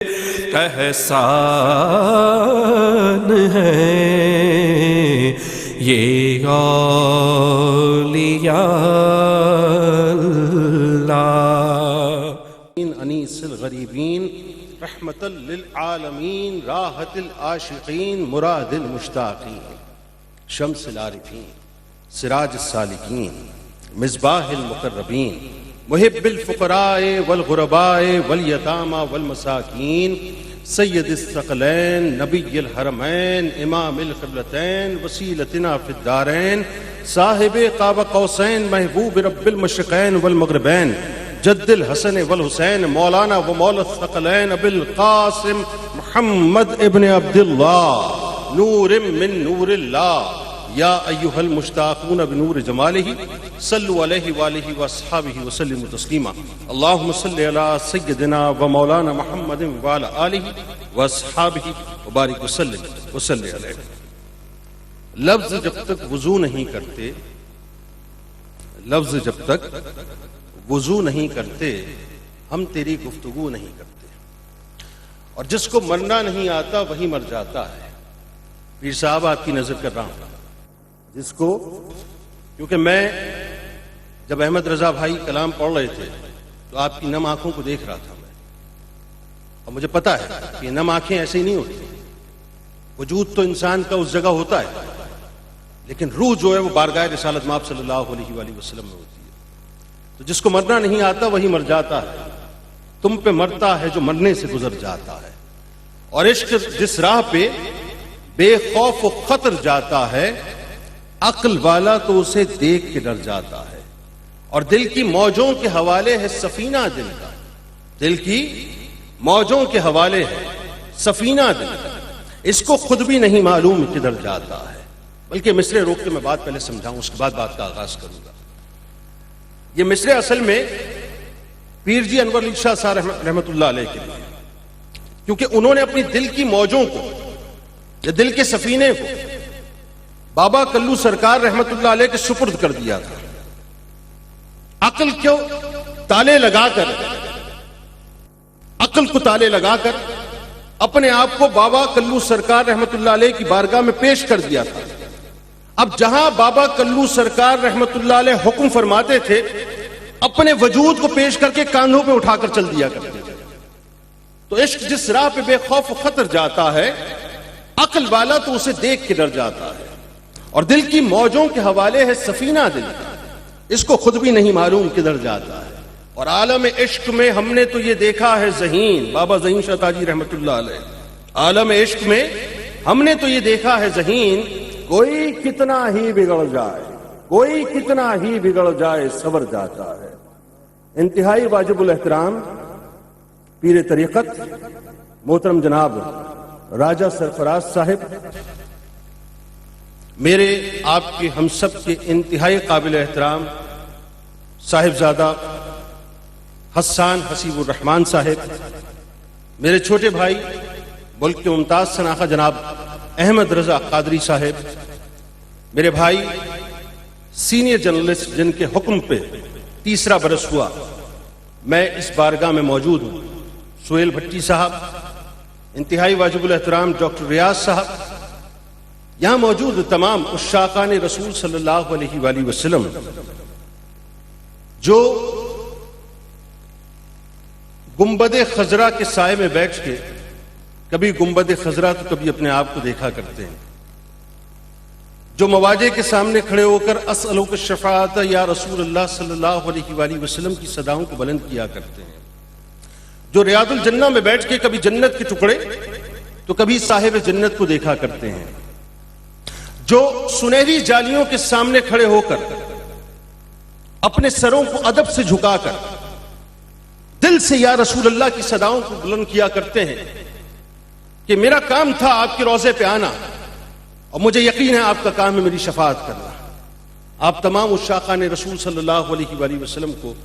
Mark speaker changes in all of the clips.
Speaker 1: एहसान है ये औलिया अल्लाह।
Speaker 2: अनीसिल गरीबीन रहमतल लिल आलमीन राहतिल आशिकीन मुरादिल मुश्ताकीन शम्सिल आरिफीन सिराज सालिकीन मिसबाहिल मुकर्रबीन मुहिब्बिल फुकराए वल गुरबाए वल यतामा वल मसाकीन सय्यदिस सकलैन नबिय्युल हरमैन इमामिल क़िबलतैन वसीलतिना फिद दारैन साहिबे क़ाब क़ौसैन महबूब रब्बिल मशरिक़ैन वल मग़रिबैन जद्दिल हसन वल हुसैन मौलाना व मौला सकलैन अबिल क़ासिम मुहम्मद इब्न अब्दुल्लाह नूरिम मिन नूरिल्लाह या अय्युहल मुश्ताक़ून बिनूर जमालिही सल्लु अलैहि व आलिहि व अस्हाबिही व सल्लिमु तस्लीमा। अल्लाहुम्मा सल्लि अला सय्यदिना व मौलाना मुहम्मदिन व अला आलिहि व अस्हाबिही व बारिक वसल्लिम व सल्लि अलैहि। लफ्ज़ जब तक वुज़ू नहीं करते, लफ्ज़ जब तक वुज़ू नहीं करते हम तेरी गुफ्तगू नहीं करते। और जिसको मरना नहीं आता वही मर जाता है। पीर साहब आपकी नजर कर रहा हूं, जिसको, क्योंकि मैं जब अहमद रजा भाई कलाम पढ़ रहे थे तो आपकी नम आंखों को देख रहा था मैं, और मुझे पता है कि नम आंखें ऐसे ही नहीं होती। वजूद तो इंसान का उस जगह होता है, लेकिन रूह जो है वो बारगाह रिसालत माब सल्लल्लाहु अलैहि वसल्लम में होती है। तो जिसको मरना नहीं आता वही मर जाता है। तुम पे मरता है जो मरने से गुजर जाता है। और इश्क जिस राह पे बेखौफ व खतर जाता है, अक्ल वाला तो उसे देख के डर जाता है। और दिल की मौजों के हवाले है सफीना दिल का, दिल की मौजों के हवाले है सफीना दिल का, इसको खुद भी नहीं मालूम किधर जाता है। बल्कि मिसरे रोक के मैं बात पहले समझाऊं, उसके बाद बात का आगाज करूंगा। ये मिसरे असल में पीर जी अनवर अली शाह साहब रहमतुल्लाह अलैह के लिए, क्योंकि उन्होंने अपनी दिल की मौजों को या दिल के सफीने को बाबा कल्लू सरकार रहमतुल्लाह अलैह के सुपुर्द कर दिया था। अक्ल क्यों ताले लगाकर, अक्ल को ताले लगाकर अपने आप को बाबा कल्लू सरकार रहमतुल्लाह अलैह की बारगाह में पेश कर दिया था। अब जहां बाबा कल्लू सरकार रहमतुल्लाह अलैह हुक्म फरमाते थे, अपने वजूद को पेश करके कांधों पे उठाकर चल दिया करते थे। तो इश्क जिस राह पे बेखौफ खतर जाता है, अक्ल वाला तो उसे देख के डर जाता है। और दिल की मौजों के हवाले है सफीना दिल का, इसको खुद भी नहीं मालूम किधर जाता है। और आलम इश्क में हमने तो ये देखा है ज़हीन, बाबा ज़हीन शाह ताजी रहमतुल्लाह अलैह, आलम इश्क में हमने तो ये देखा है ज़हीन, कोई कितना ही बिगड़ जाए, कोई कितना ही बिगड़ जाए सबर जाता है। इंतहाई वाजिबुल एहतराम पीर तरीक़त मोहतरम जनाब राजा सरफराज साहिब, मेरे आपके हम सब के इंतहाई काबिल एहतराम साहिबजादा हसन हसीबुर रहमान साहिब, मेरे छोटे भाई मुल्क के मुमताज शनाखा जनाब अहमद रजा कादरी साहिब, मेरे भाई सीनियर जर्नलिस्ट जिनके हुक्म पे तीसरा बरस हुआ मैं इस बारगाह में मौजूद हूं, सुहेल भट्टी साहब, इंतहाई वाजिबुल एहतराम डॉक्टर रियाज साहब, यहां मौजूद तमाम उश्शाकान रसूल सल्लल्लाहु अलैहि वसल्लम जो गुंबदे खजरा के साए में बैठ के कभी गुंबदे खजरा तो कभी अपने आप को देखा करते हैं, जो मवाजे के सामने खड़े होकर असअलुक शफाअत या रसूलुल्लाह सल्लल्लाहु अलैहि वसल्लम की सदाओं को बुलंद किया करते हैं, जो रियादुल जन्ना में बैठ के कभी जन्नत के टुकड़े तो कभी साहिब जन्नत को देखा करते हैं, जो सुनहरी जालियों के सामने खड़े होकर अपने सरों को अदब से झुकाकर दिल से या रसूलुल्लाह की सदाओं को बुलंद किया करते हैं कि मेरा काम था आपके रोजे पे आना और मुझे यकीन है आपका काम है मेरी शफाअत करना। आप तमाम उश्शाकान रसूल सल्लल्लाहु अलैहि वसल्लम को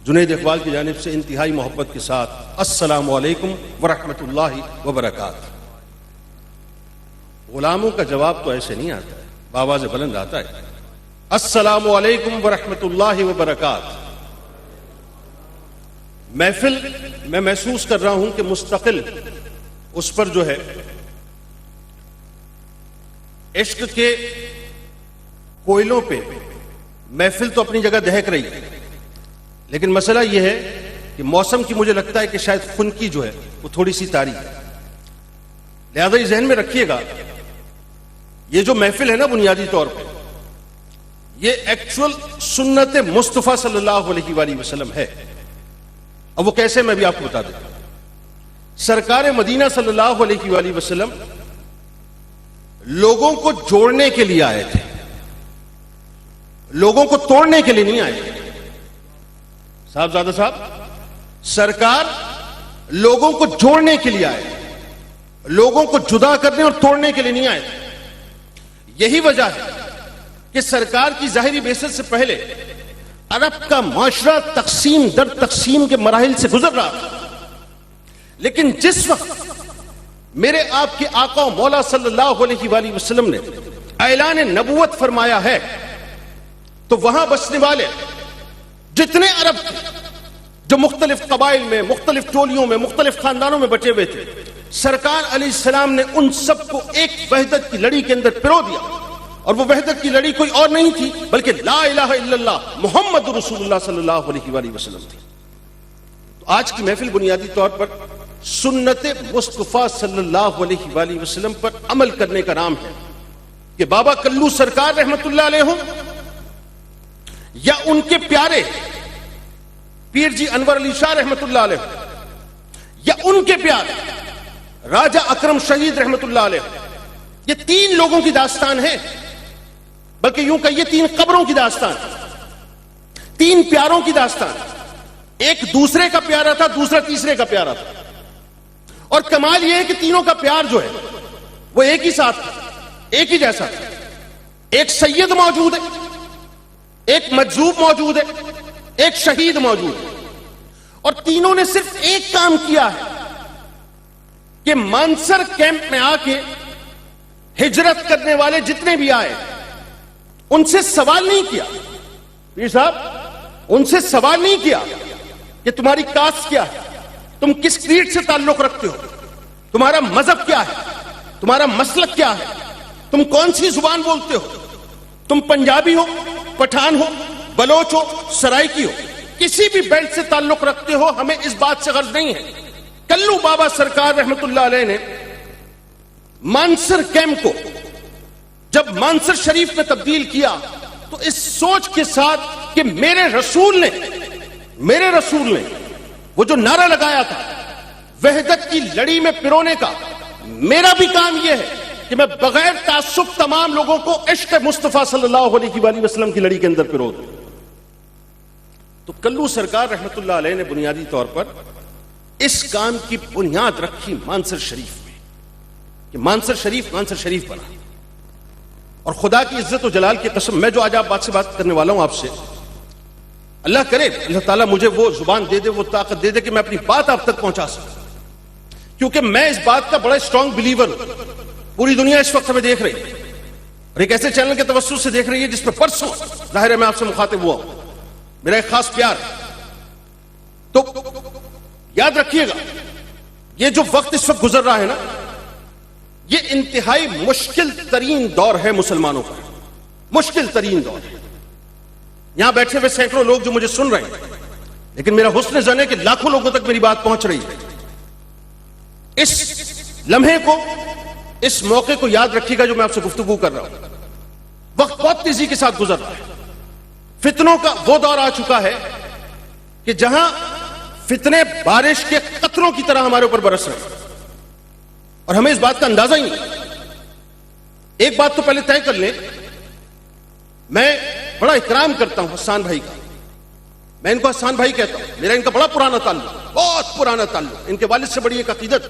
Speaker 2: जुनैद इकबाल की जानिब से इंतहाई मोहब्बत के साथ अस्सलामु अलैकुम व रहमतुल्लाहि व बरकातहू। गुलामों का जवाब तो ऐसे नहीं आता है, बावाज़ बुलंद आता है, अस्सलामु अलैकुम व रहमतुल्लाहि व बरकातहू। महफिल मैं महसूस कर रहा हूं कि मुस्तकिल उस पर जो है इश्क के कोयलों पे महफिल तो अपनी जगह दहक रही है, लेकिन मसला यह है कि मौसम की मुझे लगता है कि शायद खुनकी जो है वो थोड़ी सी तारी है। लिहाजा इस जहन में रखिएगा, ये जो महफिल है ना बुनियादी तौर पे ये एक्चुअल सुन्नत मुस्तफा सल्लल्लाहु अलैहि वसल्लम है। अब वो कैसे, मैं भी आपको बता देता हूं। सरकार मदीना सल्लल्लाहु अलैहि वसल्लम लोगों को जोड़ने के लिए आए थे, लोगों को तोड़ने के लिए नहीं आए थे। साहबजादा साहब, सरकार लोगों को जोड़ने के लिए आए, लोगों को जुदा करने और तोड़ने के लिए नहीं आए थे। यही वजह है कि सरकार की जाहिरी बेसिस से पहले अरब का माशरा तकसीम दर तकसीम के मराहिल से गुजर रहा था, लेकिन जिस वक्त मेरे आपके आका मौला सल्लल्लाहु अलैहि वसल्लम ने ऐलान नबूवत फरमाया है, तो वहां बसने वाले जितने अरब थे जो मुख्तलिफ कबाइल में, मुख्तलिफ टोलियों में, मुख्तलिफ खानदानों में बचे हुए थे, सरकार अलैहिस्सलाम ने उन सबको एक वहदत की लड़ी के अंदर पिरो दिया। और वो वहदत की लड़ी कोई और नहीं थी बल्कि ला इलाहा इल्लल्लाह मुहम्मद रसूलुल्लाह सल्लल्लाहु अलैहि वसल्लम थी। तो आज की महफिल बुनियादी तौर पर सुन्नत मुस्तफा सल्लल्लाहु अलैहि वसल्लम पर अमल करने का नाम है कि बाबा कल्लू सरकार रहमतुल्लाह अलैह हो या उनके प्यारे पीर जी अनवर अली शाह रहमतुल्लाह अलैह या उनके प्यारे राजा अकरम शहीद रहमतुल्लाह अलैह, ये तीन लोगों की दास्तान है, बल्कि यूं कहिए तीन कब्रों की दास्तान, तीन प्यारों की दास्तान। एक दूसरे का प्यारा था, दूसरा तीसरे का प्यारा था। और कमाल यह है कि तीनों का प्यार जो है वो एक ही साथ था, एक ही जैसा था। एक सैयद मौजूद है, एक मजजूब मौजूद है, एक शहीद मौजूद है, और तीनों ने सिर्फ एक काम किया है कि मानसर कैंप में आके हिजरत करने वाले जितने भी आए उनसे सवाल नहीं किया, पीर साहब उनसे सवाल नहीं किया कि तुम्हारी कास्ट क्या है, तुम किस क्रीड से ताल्लुक रखते हो, तुम्हारा मजहब क्या है, तुम्हारा मसलक क्या है, तुम कौन सी जुबान बोलते हो, तुम पंजाबी हो, पठान हो, बलोच हो, सराइकी हो, किसी भी बेल्ट से ताल्लुक रखते हो, हमें इस बात से गर्ज नहीं है। कल्लू बाबा सरकार रहमतुल्लाह अलैह ने मानसर कैंप को जब मानसर शरीफ में तब्दील किया तो इस सोच के साथ कि मेरे रसूल ने वो जो नारा लगाया था वहदत की लड़ी में पिरोने का, मेरा भी काम यह है कि मैं बगैर तासुब तमाम लोगों को इश्क मुस्तफा सल्लल्लाहु अलैहि वसल्लम की लड़ी के अंदर पिरो दूं। तो कल्लू सरकार रहमतुल्लाह अलैह ने बुनियादी तौर पर इस काम की बुनियाद रखी मानसर शरीफ में कि मानसर शरीफ बना। और खुदा की इज्जत और जलाल की कसम, मैं जो आज आप बात से बात करने वाला हूं आपसे, अल्लाह करे अल्लाह ताला मुझे वो जुबान दे दे, वो ताकत दे दे कि मैं अपनी बात आप तक पहुंचा सकूं, क्योंकि मैं इस बात का बड़ा स्ट्रांग बिलीवर हूं। पूरी दुनिया इस वक्त हमें देख रही है और एक ऐसे चैनल के तवज्जुह से देख रही है जिस पर परसों जाहिर है मैं आपसे मुखातिब हुआ हूं, मेरा एक खास प्यार। तो याद रखिएगा ये जो वक्त इस वक्त गुजर रहा है ना, ये इंतहाई मुश्किल तरीन दौर है मुसलमानों का, मुश्किल तरीन दौर है। यहां बैठे हुए सैकड़ों लोग जो मुझे सुन रहे हैं, लेकिन मेरा हुस्न ज़न है कि लाखों लोगों तक मेरी बात पहुंच रही है। इस लम्हे को, इस मौके को याद रखिएगा जो मैं आपसे गुफ्तगू कर रहा हूं। वक्त बहुत तेजी के साथ गुजर रहा है, फितनों का वो दौर आ चुका है कि जहां फितने बारिश के कतरों की तरह हमारे ऊपर बरस रहे हैं और हमें इस बात का अंदाजा ही नहीं। एक बात तो पहले तय कर लें, मैं बड़ा इकराम करता हूं हसन भाई का, मैं इनको हसन भाई कहता हूं, मेरा इनका बड़ा पुराना ताल्लुक, बहुत पुराना ताल्लुक, इनके वालिद से बड़ी एक अकीदत,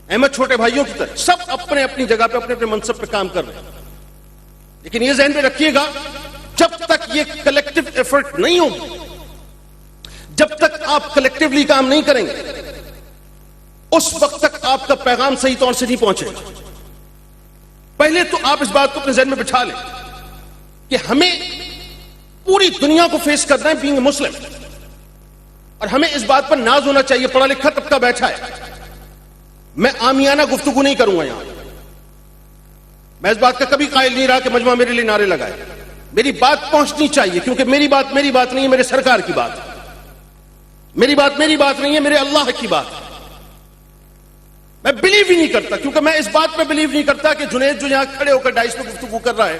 Speaker 2: अहमद छोटे भाइयों की तरह सब अपने अपनी जगह पे अपने अपने मनसब पे काम कर रहे हैं। लेकिन यह ज़हन में रखिएगा, जब तक ये कलेक्टिव एफर्ट नहीं होगी, जब तक आप कलेक्टिवली काम नहीं करेंगे, उस वक्त तक आपका पैगाम सही तौर से नहीं पहुंचेगा। पहले तो आप इस बात को अपने ज़हन में बिठा लें कि हमें पूरी दुनिया को फेस करना है बीइंग मुस्लिम। और हमें इस बात पर नाज होना चाहिए, पढ़ा लिखा तबका बैठा है, मैं आमियाना गुफ्तगू नहीं करूंगा यहां। मैं इस बात का कभी कायल नहीं रहा कि मजमा मेरे लिए नारे लगाए। मेरी बात पहुंचनी चाहिए, क्योंकि मेरी बात नहीं है, मेरे सरकार की बात है। मेरी बात नहीं है, मेरे अल्लाह की बात है। मैं बिलीव ही नहीं करता, क्योंकि मैं इस बात पे बिलीव नहीं करता कि जुनैद जो यहां खड़े होकर डाइस में गुफ्तगू कर रहा है,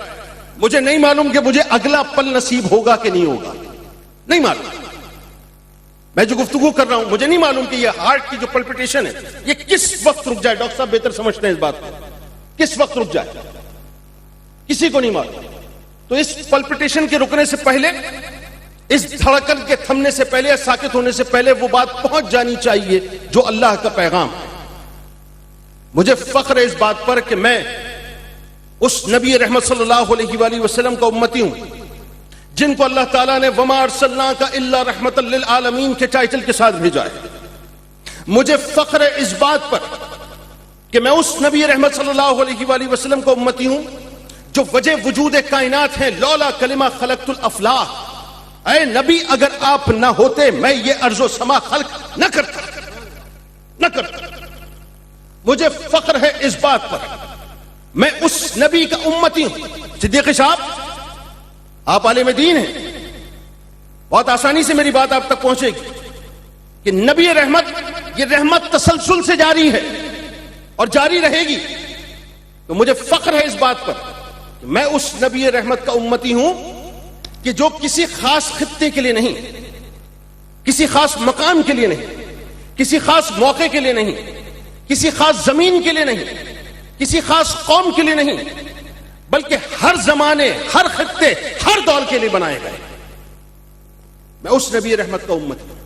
Speaker 2: मुझे नहीं मालूम कि मुझे अगला पल नसीब होगा कि नहीं होगा, नहीं मालूम। मैं जो गुफ्तगू कर रहा हूं, मुझे नहीं मालूम कि ये हार्ट की जो पल्पिटेशन है ये किस वक्त रुक जाए। डॉक्टर साहब बेहतर समझते हैं इस बात को, किस वक्त रुक जाए किसी को नहीं मालूम। तो इस पल्पिटेशन के रुकने से पहले, इस धड़कन के थमने से पहले या साकित होने से पहले वो बात पहुंच जानी चाहिए जो अल्लाह का पैगाम है। मुझे फख्र है इस बात पर कि मैं उस नबी रहमत सल्लल्लाहु अलैहि वसल्लम का उम्मती हूं जिनको अल्लाह ताला ने वमा अरसलनाका इल्ला रहमतल लिल आलमीन के टाइटल के साथ भेजा है। मुझे फख्र है इस बात पर कि मैं उस नबी रहमत सल्लल्लाहु अलैहि वसल्लम का उम्मती हूं जो वजह वजूद कायनात है। लौला कलिमा खलक़तुल अफलाक, ऐ नबी अगर आप ना होते मैं ये अर्जो समा खल्क न करता। मुझे फख्र है इस बात पर मैं उस नबी का उम्मती हूं। सिद्दीक़ साहब आप आलिम दीन हैं, बहुत आसानी से मेरी बात आप तक पहुंचेगी कि नबी रहमत, ये रहमत तसलसल से जारी है और जारी रहेगी। तो मुझे फख्र है इस बात पर कि मैं उस नबी रहमत का उम्मती हूं कि जो किसी खास खित्ते के लिए नहीं, किसी खास मकाम के लिए नहीं, किसी खास मौके के लिए नहीं, किसी खास जमीन के लिए नहीं, किसी खास कौम के लिए नहीं, बल्कि हर जमाने, हर खित्ते, हर दौर के लिए बनाए गए। मैं उस नबी रहमत का उम्मती हूं।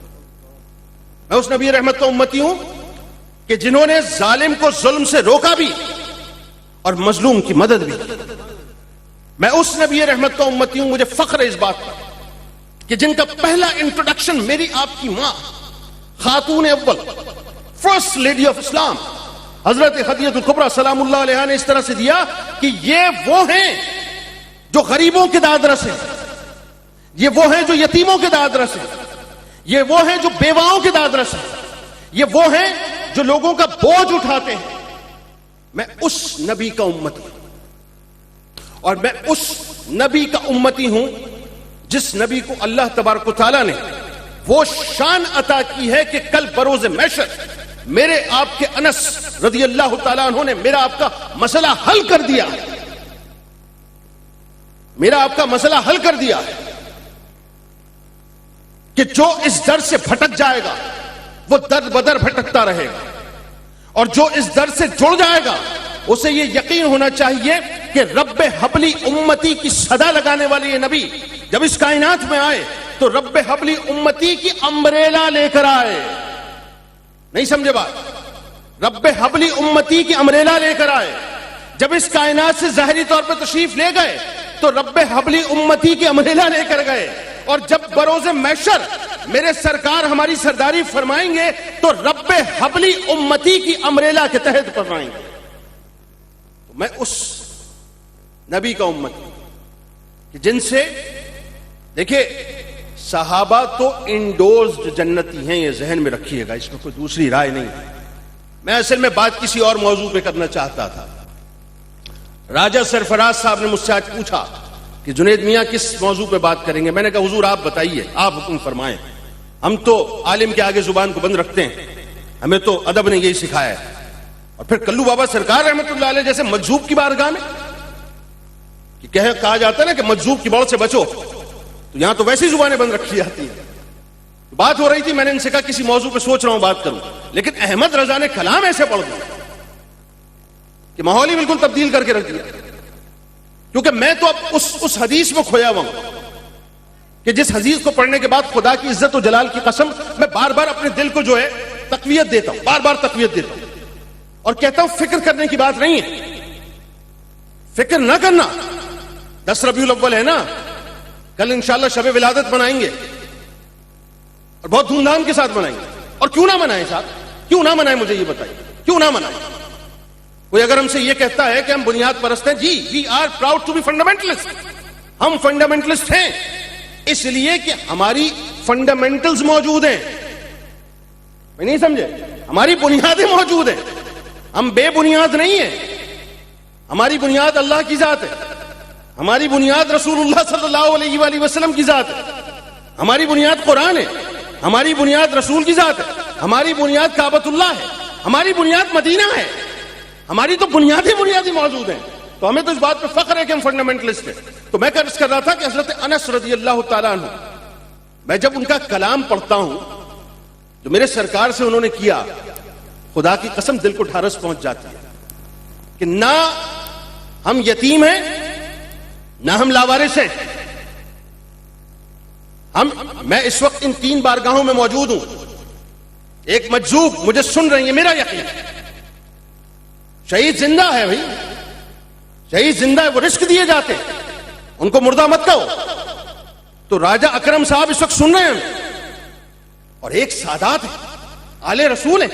Speaker 2: मैं उस नबी रहमत का उम्मती हूं कि जिन्होंने जालिम को जुल्म से रोका भी और मजलूम की मदद भी। मैं उस नबी रहमत का उम्मती हूं। मुझे फख्र है इस बात पर कि जिनका पहला इंट्रोडक्शन मेरी आपकी मां खातून अव्वल, फर्स्ट लेडी ऑफ इस्लाम हजरत खदीजतुल कुबरा सलामुल्लाह अलैहा ने इस तरह से दिया कि ये वो हैं जो गरीबों के दादरस हैं, ये वो हैं जो यतीमों के दादरस हैं, ये वो हैं जो बेवाओं के दादरस हैं, ये वो हैं जो लोगों का बोझ उठाते हैं। मैं उस नबी का उम्मती हूं और मैं उस नबी का उम्मती हूं जिस नबी को अल्लाह तबारक व तआला ने वो शान अता की है कि कल बरोज महशर मेरे आपके अनस रज़ी अल्लाह तआला अन्हु ने मेरा आपका मसला हल कर दिया, मेरा आपका मसला हल कर दिया है कि जो इस दर से भटक जाएगा वो दर बदर भटकता रहेगा, और जो इस दर से जुड़ जाएगा उसे ये यकीन होना चाहिए कि रब्बे हबली उम्मती की सदा लगाने वाले ये नबी जब इस कायनात में आए तो रब्बे हबली उम्मती की अम्ब्रेला लेकर आए। नहीं समझे बात? रब्बे हबली उम्मती की अम्ब्रेला लेकर आए। जब इस कायनात से ज़ाहिरी तौर पर तशरीफ ले गए तो रब्बे हबली उम्मती की अम्ब्रेला लेकर गए, और जब बरोज़े महशर मेरे सरकार हमारी सरदारी फरमाएंगे तो रब्बे हबली उम्मती की अम्ब्रेला के तहत फरमाएंगे। तो मैं उस नबी का उम्मती कि जिनसे, देखिए सहाबा तो इंडोर्स जन्नती हैं, ये जहन में रखिएगा, इसमें कोई दूसरी राय नहीं है। मैं असल में बात किसी और मौजू पे करना चाहता था। राजा सरफराज साहब ने मुझसे आज पूछा कि जुनैद मियां किस मौजू पे बात करेंगे। मैंने कहा हुजूर आप बताइए, आप हुक्म फरमाएं। हम तो आलिम के आगे जुबान को बंद रखते हैं, हमें तो अदब ने यही सिखाया है। और फिर कल्लू बाबा सरकार रहमतुल्लाह अलैह जैसे मजजूब की बारगाह में कि कहा जाता है ना कि मजजूब की बौड़ से बचो, तो यहां तो वैसी जुबानें बंद रखी जाती है। तो बात हो रही थी, मैंने इनसे कहा किसी मौजू पे सोच रहा हूं बात करूं, लेकिन अहमद रजा ने कलाम ऐसे पढ़ दिया कि माहौल ही बिल्कुल तब्दील करके रख दिया। क्योंकि मैं तो अब उस हदीस में खोया हुआ हूं कि जिस हदीस को पढ़ने के बाद खुदा की इज्जत और जलाल की कसम मैं बार बार अपने दिल को जो है तकवीयत देता हूं, बार बार तकवीयत देता हूं और कहता हूं फिक्र करने की बात नहीं है, फिक्र ना करना। 10 रबीउल अव्वल है ना, कल इंशाअल्लाह शब विलादत मनाएंगे और बहुत धूमधाम के साथ मनाएंगे। और क्यों ना मनाएं साहब, क्यों ना मनाएं, मुझे ये बताइए क्यों ना मनाएं। कोई अगर हमसे ये कहता है कि हम बुनियाद परस्त हैं, जी we are proud to be fundamentalist, हम फंडामेंटलिस्ट हैं इसलिए कि हमारी फंडामेंटल्स मौजूद हैं। मैं नहीं समझे, हमारी बुनियादें मौजूद है, हम बेबुनियाद नहीं है। हमारी बुनियाद अल्लाह की जात है, हमारी बुनियाद रसूलुल्लाह सल्लल्लाहु अलैहि वसल्लम की जात है, हमारी बुनियाद कुरान है, हमारी बुनियाद रसूल की जात है, हमारी बुनियाद काबतुल्लाह है, हमारी बुनियाद मदीना है। हमारी तो बुनियादी मौजूद हैं। तो हमें तो इस बात पे फख्र है कि हम फंडामेंटलिस्ट हैं। तो मैं अर्ज कर रहा था कि हजरत अनस रज़ियल्लाहु ताला अन्हु, मैं जब उनका कलाम पढ़ता हूं जो मेरे सरकार से उन्होंने किया, खुदा की कसम दिल को ढारस पहुंच जाती है कि ना हम यतीम हैं ना हम लावारिस हैं। मैं इस वक्त इन 3 बारगाहों में मौजूद हूं। एक मजजूब मुझे सुन रही है, मेरा यकीन है शहीद जिंदा है भाई, शहीद जिंदा है, वो रिस्क दिए जाते हैं, उनको मुर्दा मत कहो। तो राजा अकरम साहब इस वक्त सुन रहे हैं और एक सादात है, आले रसूल है,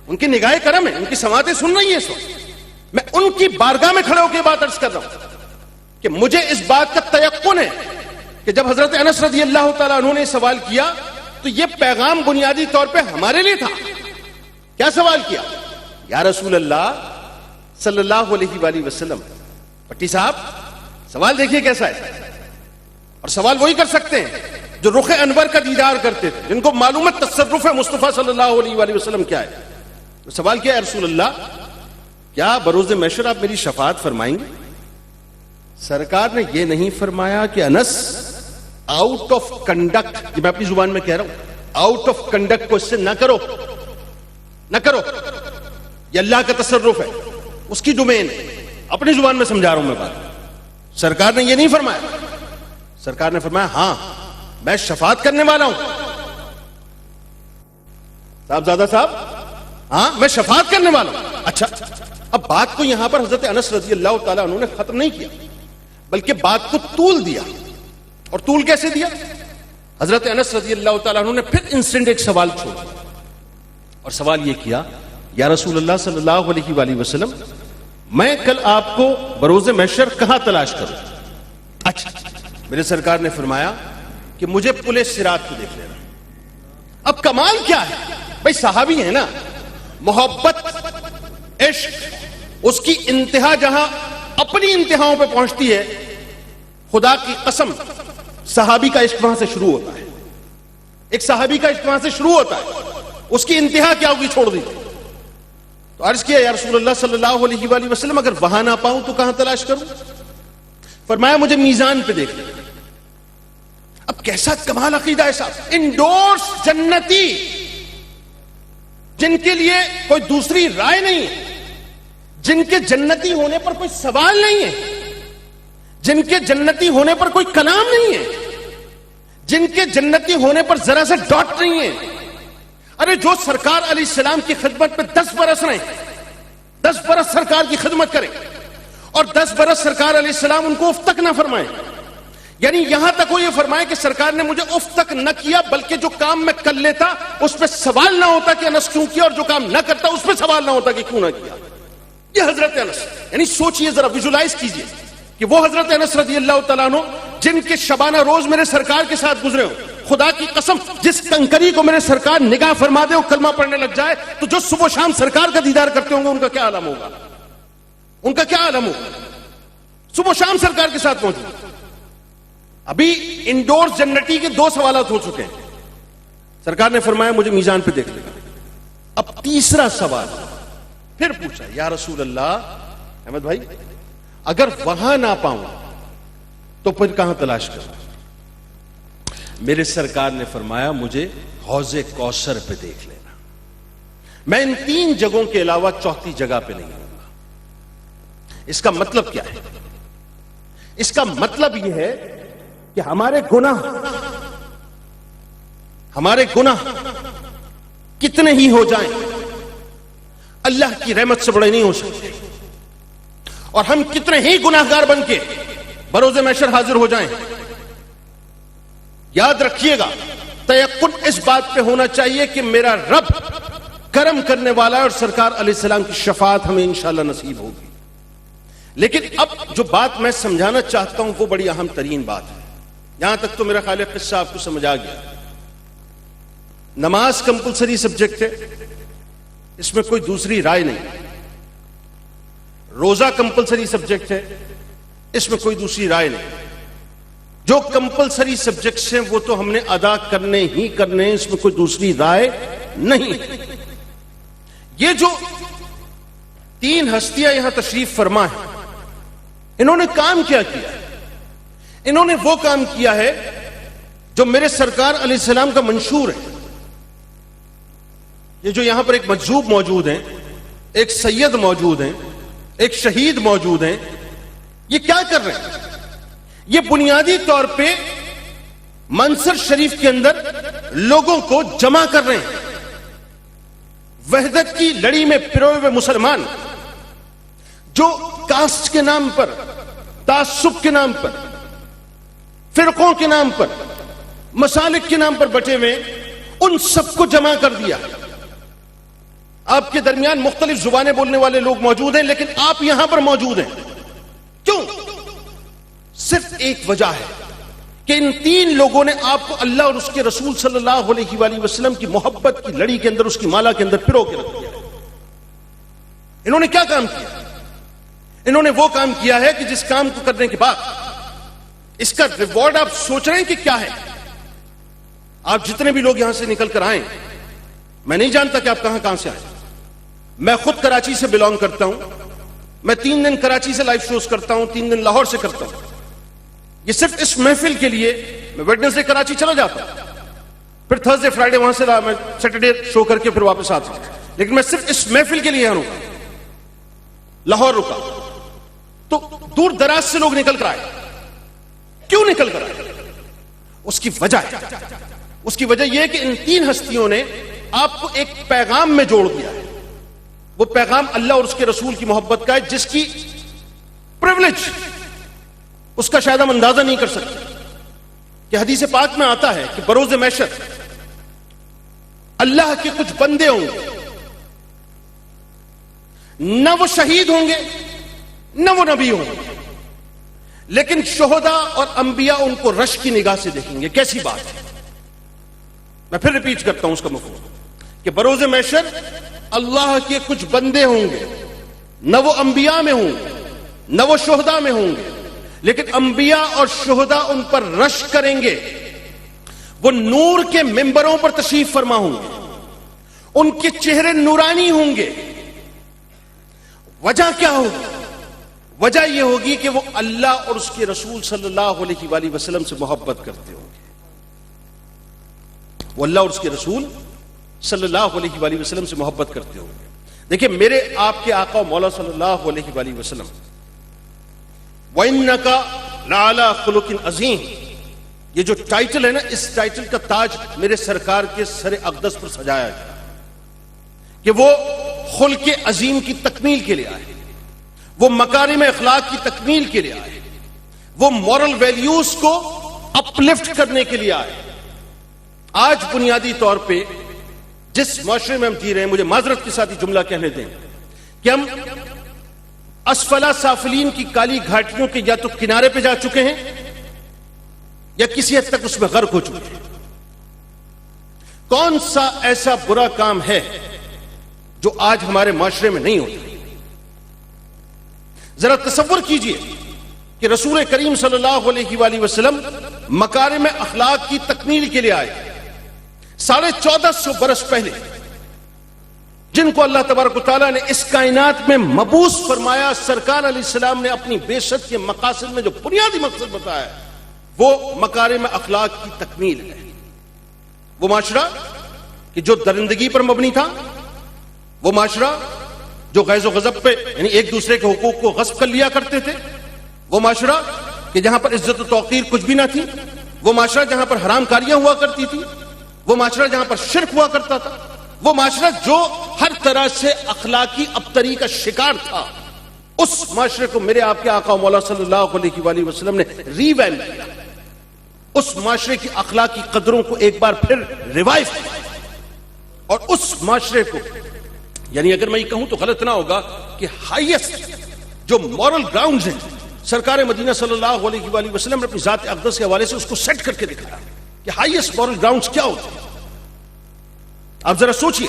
Speaker 2: उनकी निगाहे करम है, उनकी समातें सुन रही है इस वक्त। मैं उनकी बारगाह में खड़े होकर बात अर्ज कर रहा हूं कि मुझे इस बात का तयक्कुन है कि जब हजरत अनस रज़ियल्लाहु ताला अन्हु ने सवाल किया तो यह पैगाम बुनियादी तौर पे हमारे लिए था। क्या सवाल किया? या रसूल अल्लाह सल्लल्लाहु अलैहि वसल्लम, पट्टी साहब सवाल देखिए कैसा है, और सवाल वही कर सकते हैं जो रुख अनवर का दीदार करते थे, जिनको मालूम है तसर्रुफ मुस्तफा सल्लल्लाहु अलैहि वसल्लम क्या है। तो सवाल किया, रसूल अल्लाह क्या बरोज महशर आप मेरी शफाअत फरमाएंगे? सरकार ने यह नहीं फरमाया कि अनस आउट ऑफ कंडक्ट, मैं अपनी जुबान में कह रहा हूं, आउट ऑफ कंडक्ट को इससे ना करो, ना करो, ये अल्लाह का तसर्रुफ है, उसकी डोमेन है। अपनी जुबान में समझा रहा हूं मैं बात। सरकार ने यह नहीं फरमाया। सरकार ने फरमाया हां मैं शफाअत करने वाला हूं। साहबजादा साहब, हां मैं शफाअत करने वाला हूं। अच्छा, अब बात को यहां पर हजरत अनस रज़ियल्लाहु ताला अन्हु ने खत्म नहीं किया, बल्कि बात को तूल दिया। और तूल कैसे दिया? हजरत अनस रज़ियल्लाहु ताला अन्हु ने फिर इंस्टेंट एक सवाल छोड़ा और सवाल यह किया, या रसूल अल्लाह सल्लल्लाहु अलैहि वसल्लम, मैं कल आपको बरोज़े महशर कहां तलाश करूं? अच्छा, मेरे सरकार ने फरमाया कि मुझे पुले सिरात पे देख लेना। अब कमाल क्या है भाई, सहाबी है ना, मोहब्बत इश्क उसकी इंतहा जहां अपनी इंतहाओं पे पहुंचती है, खुदा की कसम सहाबी का इश्क वहां से शुरू होता है। एक सहाबी का इश्क वहां से शुरू होता है, उसकी इंतहा क्या होगी छोड़ दीजिए। तो अर्ज किया, या रसूलुल्लाह सल्लल्लाहु अलैहि वसल्लम अगर वहां ना पाऊं तो कहां तलाश करूं? फरमाया मुझे मीजान पे देख लेना। अब कैसा कमाल अकीदा है साहब, इंडोर्स जन्नती, जिनके लिए कोई दूसरी राय नहीं है, जिनके जन्नती होने पर कोई सवाल नहीं है, जिनके जन्नती होने पर कोई कलाम नहीं है, जिनके जन्नती होने पर जरा सा डॉट नहीं है। अरे जो सरकार अलैहिस्सलाम की खिदमत में 10 बरस रहे, 10 बरस सरकार की खिदमत करें और 10 बरस सरकार अलैहिस्सलाम उनको उफ तक ना फरमाए, यानी यहां तक वो ये फरमाए कि सरकार ने मुझे उफ तक न किया, बल्कि जो काम मैं कर लेता उस पर सवाल ना होता कि अनस क्यों किया, और जो काम ना करता उस पर सवाल ना होता कि क्यों ना किया। ये हजरत अनस, यानी सोचिए जरा, विजुलाइज कीजिए कि वो हजरत अनस रज़ियल्लाहु ताला अन्हु जिनके शबाना रोज मेरे सरकार के साथ गुजरे हो, खुदा की कसम जिस कंकरी को मेरे सरकार निगाह फरमा दे और कलमा पढ़ने लग जाए, तो जो सुबह शाम सरकार का दीदार करते होंगे उनका क्या आलम होगा, उनका क्या आलम होगा, सुबह शाम सरकार के साथ मौजूद। अभी इंडोर्स जन्नती के 2 सवालात हो चुके हैं। सरकार ने फरमाया मुझे मीजान पे देख लेना। अब तीसरा सवाल फिर पूछा, या रसूल अल्लाह, अहमद भाई अगर वहां ना पाऊं तो फिर कहां तलाश करूं? मेरे सरकार ने फरमाया मुझे हौज़े कौसर पे देख लेना। मैं इन 3 जगहों के अलावा चौथी जगह पे नहीं हूंगा। इसका मतलब क्या है? इसका मतलब यह है कि हमारे गुनाह कितने ही हो जाएं, अल्लाह की रहमत से बड़े नहीं हो सकते। और हम कितने ही गुनाहगार बन के बरोज़े महशर हाजिर हो जाएं, याद रखिएगा, तयक्कुन इस बात पे होना चाहिए कि मेरा रब करम करने वाला है और सरकार अलैहिस्सलाम की शफाअत हमें इंशाअल्लाह नसीब होगी। लेकिन अब जो बात मैं समझाना चाहता हूं वो बड़ी अहम तरीन बात है। यहां तक तो मेरा ख्याल है किस्सा आपको समझ आ गया। नमाज कंपलसरी सब्जेक्ट है, इसमें कोई दूसरी राय नहीं। रोजा कंपलसरी सब्जेक्ट है, इसमें कोई दूसरी राय नहीं। जो कंपलसरी सब्जेक्ट्स हैं वो तो हमने अदा करने ही करने, इसमें कोई दूसरी राय नहीं। ये जो तीन हस्तियां यहां तशरीफ फरमा है, इन्होंने काम क्या किया है? इन्होंने वो काम किया है जो मेरे सरकार अलैहिस्सलाम का मंशूर है। ये जो यहां पर एक मजजूब मौजूद है, एक सैयद मौजूद है, एक शहीद मौजूद है, ये क्या कर रहे हैं? ये बुनियादी तौर पे मंसर शरीफ के अंदर लोगों को जमा कर रहे हैं। वहदत की लड़ी में पिरोए हुए मुसलमान जो कास्ट के नाम पर, तासुब के नाम पर, फिरकों के नाम पर, मसालिक के नाम पर बटे हुए, उन सबको जमा कर दिया। आपके दरमियान मुख्तलिफ जुबानें बोलने वाले लोग मौजूद हैं, लेकिन आप यहां पर मौजूद हैं। क्यों? सिर्फ एक वजह है कि इन तीन लोगों ने आपको अल्लाह और उसके रसूल सल्लल्लाहु अलैहि वसल्लम की मोहब्बत की लड़ी के अंदर, उसकी माला के अंदर पिरो के रख दिया। इन्होंने क्या काम किया? इन्होंने वो काम किया है कि जिस काम को करने के बाद इसका रिवॉर्ड आप सोच रहे हैं कि क्या है। आप जितने भी लोग यहां से निकल कर आए, मैं नहीं जानता कि आप कहां से आए। मैं खुद कराची से बिलोंग करता हूं। मैं 3 दिन कराची से लाइव शोज करता हूं, 3 दिन लाहौर से करता हूं। ये सिर्फ इस महफिल के लिए मैं वेडनेसडे कराची चला जाता हूं, फिर थर्सडे फ्राइडे वहां से मैं सैटरडे शो करके फिर वापस आता हूं। लेकिन मैं सिर्फ इस महफिल के लिए यहां रुका, लाहौर रुका। तो दूर दराज से लोग निकल कर आए। क्यों निकल कर आए? उसकी वजह यह है कि इन तीन हस्तियों ने आपको एक पैगाम में जोड़ दिया है। वो पैगाम अल्लाह और उसके रसूल की मोहब्बत का है, जिसकी प्रिविलेज उसका शायद हम अंदाजा नहीं कर सकते। कि हदीस पाक में आता है कि बरोज़ महशर अल्लाह के कुछ बंदे होंगे, न वो शहीद होंगे न वो नबी होंगे, लेकिन शुहदा और अंबिया उनको रश की निगाह से देखेंगे। कैसी बात है? मैं फिर रिपीट करता हूं उसका मफहूम कि बरोज़ महशर अल्लाह के कुछ बंदे होंगे, न वो अंबिया में होंगे न वो शुहदा में होंगे, लेकिन अंबिया और शुहदा उन पर रश करेंगे। वो नूर के मिंबरों पर तशरीफ फरमा होंगे, उनके चेहरे नूरानी होंगे। वजह क्या होगी? वजह यह होगी कि वो अल्लाह और उसके रसूल सल्लल्लाहु अलैहि वसल्लम से मोहब्बत करते होंगे। वो अल्लाह और उसके रसूल सल्लल्लाहु अलैहि वसल्लम से मोहब्बत करते होंगे। देखिए, मेरे आपके आका मौला सल्लल्लाहु अलैहि वसल्लम वइन्नका लअला खुलुकिन अज़ीम, ये जो टाइटल है ना, इस टाइटल का ताज मेरे सरकार के सर अक़दस पर सजाया गया कि वो खुल्क़े अज़ीम की तकमील के लिए आए, वो मकारिम अखलाक की तकमील के लिए आए, वो मॉरल वैल्यूज को अपलिफ्ट करने के लिए आए। आज बुनियादी तौर पे जिस माशरे में हम जी रहे हैं, मुझे माजरत के साथ ही जुमला कहने दें कि हम असफला साफिलीन की काली घाटियों के या तो किनारे पे जा चुके हैं या किसी हद तक उसमें गर्क हो चुके हैं। कौन सा ऐसा बुरा काम है जो आज हमारे माशरे में नहीं होता? जरा तसव्वुर कीजिए कि रसूल करीम सल्लल्लाहु अलैहि वसल्लम मकारिम अखलाक की तकमील के लिए आए 1450 बरस पहले, जिनको अल्लाह तबारक व तआला ने इस कायनात में मबूस फरमाया। सरकार अलैहिस्सलाम ने अपनी बेशत के मकासद में जो बुनियादी मकसद बताया, वो मकारिम अखलाक की तकमील है। वो माशरा कि जो दरिंदगी पर मबनी था, वो माशरा जो गैज़ो गज़ब पे यानी एक दूसरे के हुकूक को गस्ब कर लिया करते थे, वो माशरा कि जहां पर इज्जत और तौकीर कुछ भी ना थी, वो माशरा जहां पर हराम कारियां हुआ करती थी, वो माशरा जहां पर शिर्क हुआ करता था, वो माशरा जो हर तरह से अखलाकी अबतरी का शिकार था, उस माशरे को मेरे आपके आका मौला सल्लल्लाहु अलैहि वसल्लम ने रीवैम्प किया। उस माशरे की अखलाकी कदरों को एक बार फिर रिवाइव किया और उस माशरे को, यानी अगर मैं ये कहूं तो गलत ना होगा कि हाईएस्ट जो मॉरल ग्राउंड्स हैं, सरकार मदीना सल्लल्लाहु अलैहि वसल्लम ने अपनी जात अक़दस के हवाले से उसको सेट करके दिखाया कि हाईएस्ट मॉरल ग्राउंड्स क्या होते हैं। आप जरा सोचिए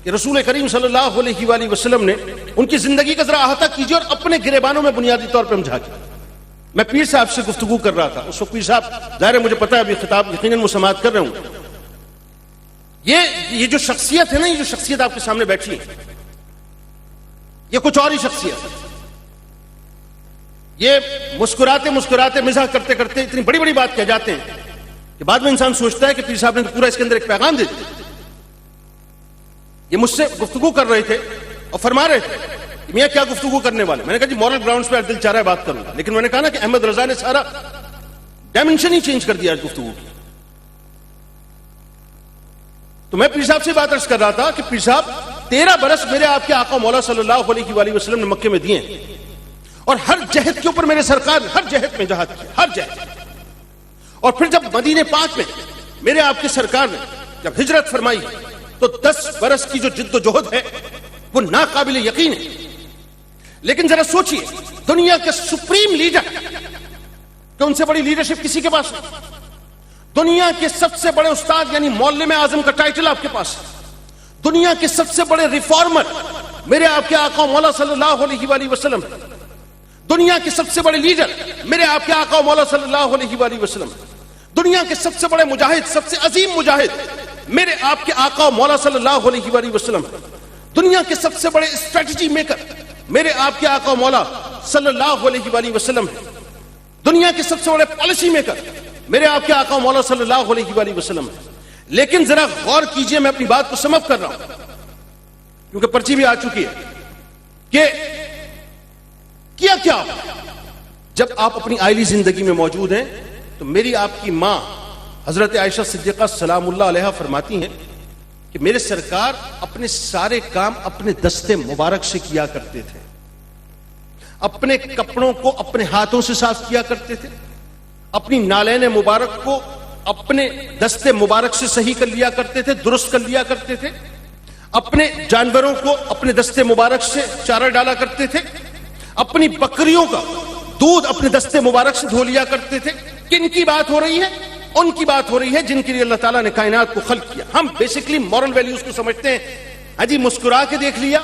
Speaker 2: कि रसूल करीम सल्लल्लाहु अलैहि वसल्लम ने उनकी जिंदगी का जरा अहाता कीजिए और अपने गिरेबानों में बुनियादी तौर पर हम झांके। मैं पीर साहब से गुफ्तगू कर रहा था, उस वक्त पीर साहब जाहिर है मुझे पता है अभी खिताब यकीनन वो समाअत कर रहे हूं। ये जो शख्सियत है ना, ये जो शख्सियत आपके सामने बैठी है, ये कुछ और ही शख्सियत है। ये मुस्कुराते मुस्कुराते मिजाह करते करते इतनी बड़ी बड़ी बात कह जाते हैं कि बाद में इंसान सोचता है कि पीर साहब ने तो पूरा इसके अंदर एक पैगाम दे दिया। ये मुझसे गुफ्तगू कर रहे थे और फरमा रहे थे कि मियां क्या गुफ्तगू करने वाले। मैंने कहा जी मॉरल ग्राउंड्स पे दिल चाह रहा है बात करूंगा, लेकिन मैंने कहा ना कि अहमद रजा ने सारा डायमेंशन ही चेंज कर दिया आज गुफ्तगू की। तो मैं पीर साहब से बात अर्ज कर रहा था कि पीर साहब 13 बरस मेरे आपके आका मौला सल्लल्लाहु अलैहि वसल्लम ने मक्के में दिए और हर जहद के ऊपर मेरे सरकार ने हर जहद में जहाद किया, हर जहद। और फिर जब मदीने पाक में मेरे आपके सरकार ने जब हिजरत फरमाई तो 10 बरस की जो जिद्दोजहद है वो नाकाबिल यकीन है। लेकिन जरा सोचिए, दुनिया के सुप्रीम लीडर, कि उनसे बड़ी लीडरशिप किसी के पास नहीं। दुनिया के सबसे बड़े उस्ताद यानी मौल्लिम आजम का टाइटल आपके पास है। दुनिया के सबसे बड़े रिफॉर्मर मेरे आपके आका मौला सल्लल्लाहु अलैहि वसल्लम। दुनिया के सबसे बड़े लीडर मेरे आपके आका मौला सल्लल्लाहु अलैहि वसल्लम। दुनिया के सबसे बड़े मुजाहिद, सबसे अजीम मुजाहिद मेरे आपके आका मौला सल्लल्लाहु अलैहि वसल्लम। दुनिया के सबसे बड़े स्ट्रेटजी मेकर मेरे आपके आका मौला सल्लल्लाहु अलैहि वसल्लम है। दुनिया के सबसे बड़े पॉलिसी मेकर मेरे आपके आका मौला सल्लल्लाहु अलैहि वसल्लम है। लेकिन जरा गौर कीजिए, मैं अपनी बात को समाप्त कर रहा हूं क्योंकि पर्ची भी आ चुकी है कि किया क्या जब आप अपनी आईली जिंदगी में मौजूद हैं। तो मेरी आपकी मां हजरत आयशा सिद्दीका सलामुल्लाह अलैहा फरमाती हैं कि मेरे सरकार अपने सारे काम अपने दस्ते मुबारक से किया करते थे। अपने कपड़ों को अपने हाथों से साफ किया करते थे। अपनी नालैन मुबारक को अपने दस्ते मुबारक से सही कर लिया करते थे, दुरुस्त कर लिया करते थे। अपने जानवरों को अपने दस्ते मुबारक से चारा डाला करते थे। अपनी बकरियों का दूध अपने दस्ते मुबारक से धो लिया करते थे। किन की बात हो रही है? उनकी बात हो रही है जिनके लिए अल्लाह ताला ने कायनात को खल्क किया। हम बेसिकली मॉरल वैल्यूज को समझते हैं, हाजी मुस्कुरा के देख लिया,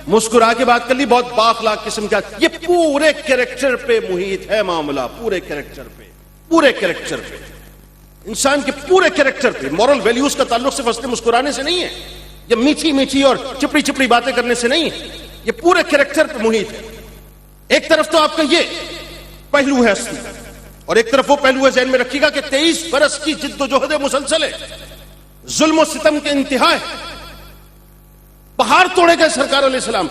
Speaker 2: मुस्कुरा के बात कर ली, बहुत बाखलाक किस्म का। ये पूरे कैरेक्टर पे मुहित है मामला, पूरे कैरेक्टर पे, पूरे कैरेक्टर पे, इंसान के पूरे कैरेक्टर पे। मॉरल वैल्यूज का ताल्लुक सिर्फ हंसते मुस्कुराने से नहीं है, ये मीठी मीठी और चिपड़ी चिपड़ी बातें करने से नहीं है, ये पूरे कैरेक्टर पे मुहित है। एक तरफ तो आपका ये पहलू है असली, और एक तरफ वो पहलू है, ज़हन में रखिएगा कि 23 बरस की जिद्दोजहद मुसलसल है, जुल्म सितम के इंतहा है, पहाड़ तोड़े गए सरकार अलैहिस्सलाम।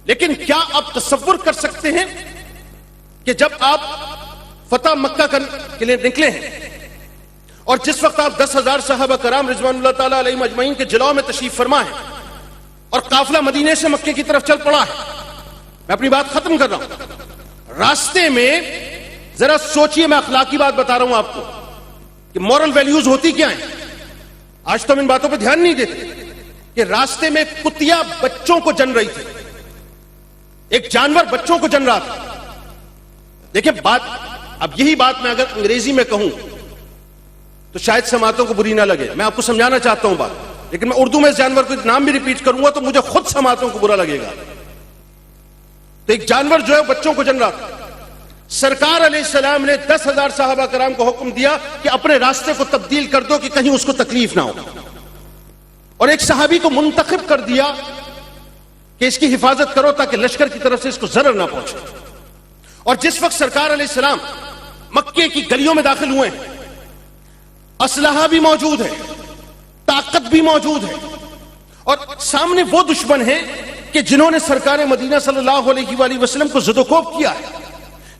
Speaker 2: लेकिन क्या आप तसव्वुर कर सकते हैं कि जब आप फतह मक्का के लिए निकले हैं और जिस वक्त आप 10,000 सहाबा कराम रिजवानुल्लाह ताला अलैहिम अजमईन के जिलाओं में तशरीफ फरमा है और काफिला मदीने से मक्के की तरफ चल पड़ा है, मैं अपनी बात खत्म कर रहा हूं। रास्ते में जरा सोचिए, मैं अखलाकी बात बता रहा हूं आपको कि मॉरल वैल्यूज होती क्या है। आज तो हम इन बातों पर ध्यान नहीं देते कि रास्ते में कुतिया बच्चों को जन रही थी, एक जानवर बच्चों को जन रहा था। देखिए बात, अब यही बात मैं अगर अंग्रेजी में कहूं तो शायद समातों को बुरी ना लगे, मैं आपको समझाना चाहता हूं बात, लेकिन मैं उर्दू में इस जानवर को नाम भी रिपीट करूंगा तो मुझे खुद समातों को बुरा लगेगा। तो एक जानवर जो है बच्चों को जन रहा था। सरकार अलैहिस्सलाम ने 10,000 सहाबा कराम को हुक्म दिया कि अपने रास्ते को तब्दील कर दो कि कहीं उसको तकलीफ ना हो, और एक सहाबी को मुंतखब कर दिया कि इसकी हिफाजत करो ताकि लश्कर की तरफ से इसको जरर ना पहुंचे। और जिस वक्त सरकार अलैहिस्सलाम मक्के की गलियों में दाखिल हुए, असलहा भी मौजूद है, ताकत भी मौजूद है, और सामने वो दुश्मन है कि जिन्होंने सरकार मदीना सल्लल्लाहु अलैहि वसल्लम को ज़ुदोकोब किया है,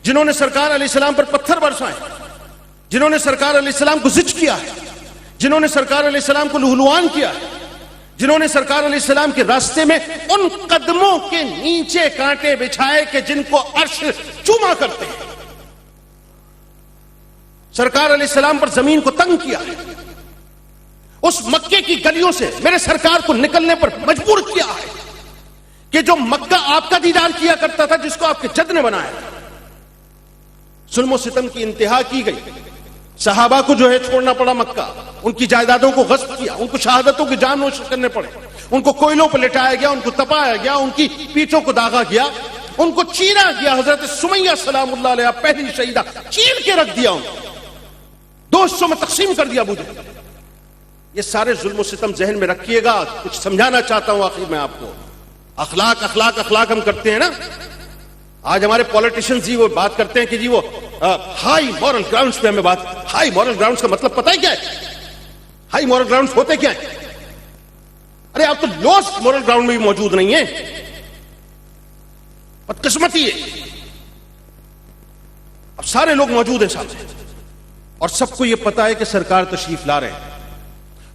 Speaker 2: जिन्होंने सरकार अलैहिस्सलाम पर पत्थर बरसाए, जिन्होंने सरकार अलैहिस्सलाम को जिच किया है, जिन्होंने सरकार अलैहिस्सलाम को लुहलुआन किया है, जिन्होंने सरकार अलैहिस्सलाम के रास्ते में उन कदमों के नीचे कांटे बिछाए कि जिनको अर्श चूमा करते हैं, सरकार अलैहिस्सलाम पर जमीन को तंग किया है, उस मक्के की गलियों से मेरे सरकार को निकलने पर मजबूर किया है कि जो मक्का आपका दीदार किया करता था, जिसको आपके जद ने बनाया था। जुल्म सितम की इंतहा की गई, सहाबा को जो है छोड़ना पड़ा मक्का, उनकी जायदादों को गस्ब किया, उनको शहादतों के जान नोश करने पड़े, उनको कोयलों पर लिटाया गया, उनको तपाया गया, उनकी पीठों को दागा गया, उनको चीरा गया। हजरत सुमैया सलामुल्लाह अलैहा पहली शहीदा, चीर के रख दिया, उनको दो हिस्सों में तकसीम कर दिया अबू जहल। ये सारे जुल्म सितम जहन में रखिएगा। कुछ समझाना चाहता हूं आखिर में आपको। अखलाक अखलाक अखलाक हम करते हैं ना। आज हमारे पॉलिटिशियंस जी वो बात करते हैं कि जी वो हाई मॉरल ग्राउंड्स पे हमें बात। हाई मॉरल ग्राउंड्स का मतलब पता है क्या है? हाई मॉरल ग्राउंड्स होते क्या है? अरे आप तो लोएस्ट मॉरल ग्राउंड में भी मौजूद नहीं है। बदकिस्मती है। अब सारे लोग मौजूद हैं सामने और सबको यह पता है कि सरकार तशरीफ ला रहे हैं।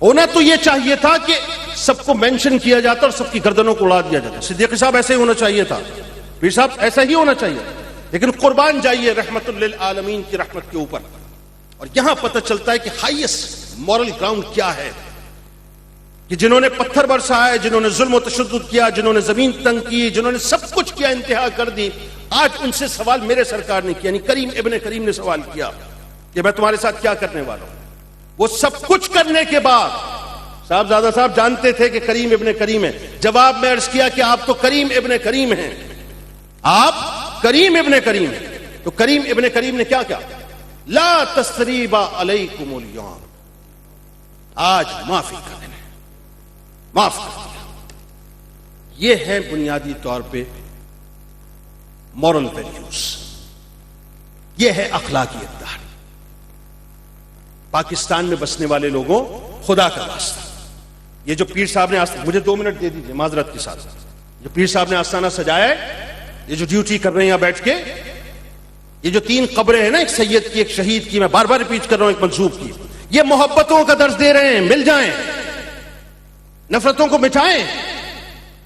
Speaker 2: होना तो यह चाहिए था कि सबको मेंशन किया जाता और सबकी गर्दनों को उड़ा दिया जाता। सिद्दीकी साहब ऐसे ही होना चाहिए था, पीर साहब ऐसा ही होना चाहिए। लेकिन कुर्बान जाइए रहमतुल लिल आलमीन की रहमत के ऊपर। और यहां पता चलता है कि हाईएस्ट मॉरल ग्राउंड क्या है, कि जिन्होंने पत्थर बरसाए, जिन्होंने जुल्म तशद्दुद किया, जिन्होंने जमीन तंग की, जिन्होंने सब कुछ किया, इंतहा कर दी, आज उनसे सवाल मेरे सरकार ने किया, यानी करीम इब्ने करीम ने सवाल किया कि मैं तुम्हारे साथ क्या करने वाला हूं। वो सब कुछ करने के बाद साहबजादा साहब जानते थे कि करीम इब्ने करीम है। जवाब में अर्ज किया कि आप तो करीम इब्ने करीम हैं, आप करीम इब्ने करीम हैं। तो करीम इब्ने करीम ने क्या कहा? ला तस्रीबा अलैकुमुल यौम, आज माफी कर देना, माफ कर दिया। ये है बुनियादी तौर पे मॉरल वैल्यूज, ये है अखलाकियत दार। पाकिस्तान में बसने वाले लोगों, खुदा का वास्ता, ये जो पीर साहब ने, मुझे 2 मिनट दे दीजिए माजरत के साथ, जो पीर साहब ने आस्थाना सजाया है, ये जो ड्यूटी कर रहे हैं यहां बैठ के, ये जो 3 कब्रें हैं ना, एक सैयद की, एक शहीद की, मैं बार बार रिपीट कर रहा हूं, एक मंसूब की, ये मोहब्बतों का दर्ज दे रहे हैं। मिल जाएं, नफरतों को मिटाएं।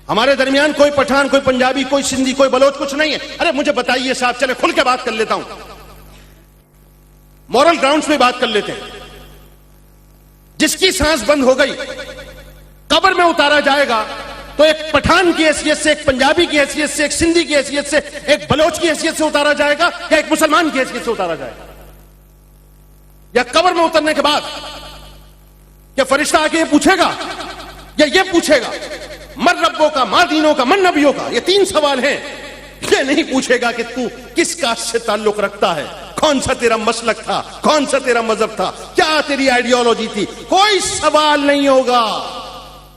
Speaker 2: हमारे दरमियान कोई पठान, कोई पंजाबी, कोई सिंधी, कोई बलोच कुछ नहीं है। अरे मुझे बताइए साहब, चले खुल के बात कर लेता हूं, मॉरल ग्राउंड्स में बात कर लेते हैं। जिसकी सांस बंद हो गई, कब्र में उतारा जाएगा, तो एक पठान की हैसियत से, एक पंजाबी की हैसियत से, एक सिंधी की हैसियत से, एक बलोच की हैसियत से उतारा जाएगा, या एक मुसलमान की हैसियत से उतारा जाएगा? या कब्र में उतरने के बाद क्या फरिश्ता आके ये पूछेगा, या ये पूछेगा मर रब्बों का, मां दीनों का, मन नबियों का? ये 3 सवाल हैं। ये नहीं पूछेगा कि तू किस कास्ट से ताल्लुक रखता है, कौन सा तेरा मसलक था, कौन सा तेरा मजहब था, क्या तेरी आइडियोलॉजी थी। कोई सवाल नहीं होगा,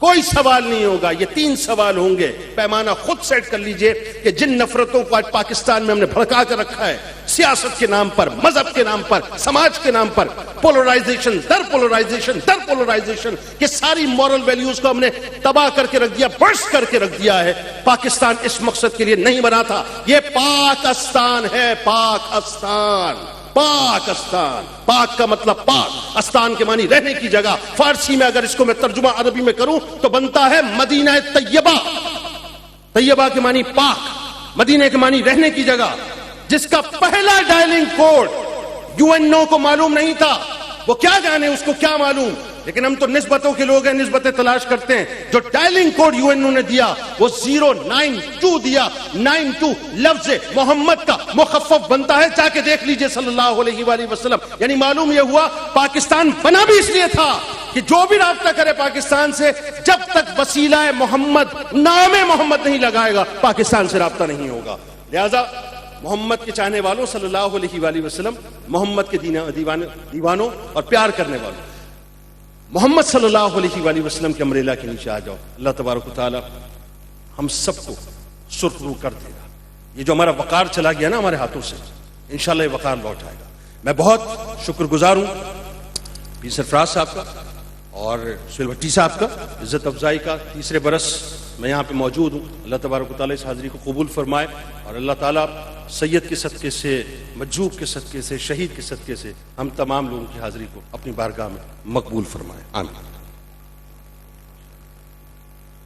Speaker 2: कोई सवाल नहीं होगा। ये 3 सवाल होंगे। पैमाना खुद सेट कर लीजिए कि जिन नफरतों को आज पाकिस्तान में हमने भड़का कर रखा है, सियासत के नाम पर, मजहब के नाम पर, समाज के नाम पर, पोलराइजेशन दर पोलराइजेशन दर पोलराइजेशन, कि सारी मॉरल वैल्यूज को हमने तबाह करके रख दिया, बर्स्ट करके रख दिया है। पाकिस्तान इस मकसद के लिए नहीं बना था। ये पाकिस्तान है, पाकिस्तान, पाकिस्तान। पाक का मतलब पाक, अस्तान के मानी रहने की जगह। फारसी में अगर इसको मैं तर्जुमा अरबी में करूं तो बनता है मदीना तैयबा। तैयबा के मानी पाक, मदीने के मानी रहने की जगह, जिसका पहला डायलिंग कोड यूएनओ को मालूम नहीं था। वो क्या जाने, उसको क्या मालूम। लेकिन हम तो निस्बतों के लोग हैं, निस्बतें तलाश करते हैं। जो डायलिंग कोड यूएनओ ने दिया वो 092 दिया। 92 लफ्ज मोहम्मद का मुखफ़्फ़ बनता है, जाके देख लीजिए सल्लल्लाहु अलैहि वसल्लम। यानी मालूम यह हुआ पाकिस्तान बना भी इसलिए था कि जो भी राब्ता करे पाकिस्तान से, जब तक वसीला मोहम्मद, नाम मोहम्मद नहीं लगाएगा, पाकिस्तान से राब्ता नहीं होगा। लिहाजा मोहम्मद के चाहने वालों, सल्लल्लाहु अलैहि वसल्लम, मोहम्मद के दीवानों और प्यार करने वालों, मोहम्मद सल्लल्लाहु अलैहि वसल्लम के अम्ब्रेला के नीचे आ जाओ। अल्लाह तबारक व तआला हम सबको सुरखरू कर देगा। ये जो हमारा वकार चला गया ना हमारे हाथों से, इंशाल्लाह ये वकार लौट आएगा। मैं बहुत शुक्रगुजार हूं पीर सरफराज साहब का और सुहेल भट्टी साहब का, इज्जत अफजाई का। 3रे बरस मैं यहाँ पे मौजूद हूँ। अल्लाह तबारक व तआला इस हाज़िरी को कबूल फरमाए और अल्लाह ताला सैयद के सदक़े से, मजजूब के सदक़े से, शहीद के सदक़े से हम तमाम लोगों की हाज़िरी को अपनी बारगाह में मकबूल फरमाए। आमीन।